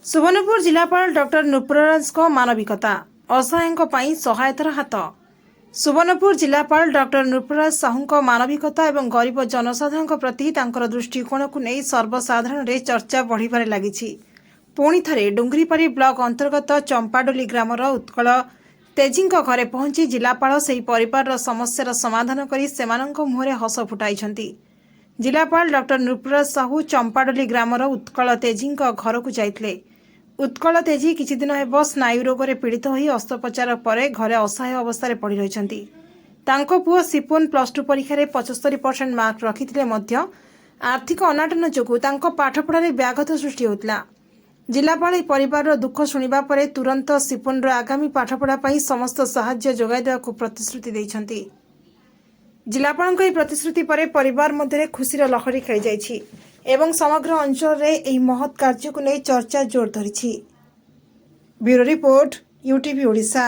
सुवर्णपुर जिलापाल डॉक्टर नूपुरराज मानविकता असहायों पर सहायतार हाथ। सुवर्णपुर जिलापाल डॉक्टर नूपुरराज साहू मानविकता और गरीब जनसाधारण प्रति तांकर दृष्टिकोण को नहीं सर्वसाधारण रे चर्चा बढ़िबारे लागिछि। पुणी थरे डुंगरीपाड़ी ब्लॉक अंतर्गत चंपाडोली ग्रामर उत्कल तेजी घरे पहुंची जिलापाल से परिवार समस्यार समाधान करी सेमानंक मुहरे हस फुटाइछंती। जिलापाल डॉक्टर नूपुरराज साहू चंपाडोली ग्रामर उत्कल तेजी घर को जाइथिले। उत्कल तेजी किछि दिन हेब स्नायु रोग रे पीड़ित होई अस्त्रोपचार परे घरे असहाय अवस्था रे पड़ी रहिछंती। तांको पुओ सिपुन +2 परीक्षा रे 75% मार्क रखिथिले मध्य आर्थिक अनाटन जोगु तांको पाठपढ़ा रे व्याघात सृष्टि होतला। जिलापाल परिवार दुख शुणिबा परे तुरंत सिपुन आगामी पाठपढ़ा पई समस्त सहाय्य जोगाई देवाकू प्रतिश्रुति दैछंती। जिलापाल प्रतिश्रुति परे परिवार मध्य खुशीर लहरी खेली जाइछि एवं समग्र अंचल रे एही महत् कार्य को नहीं चर्चा जोर धरिछि। Bureau report UTV Odisha.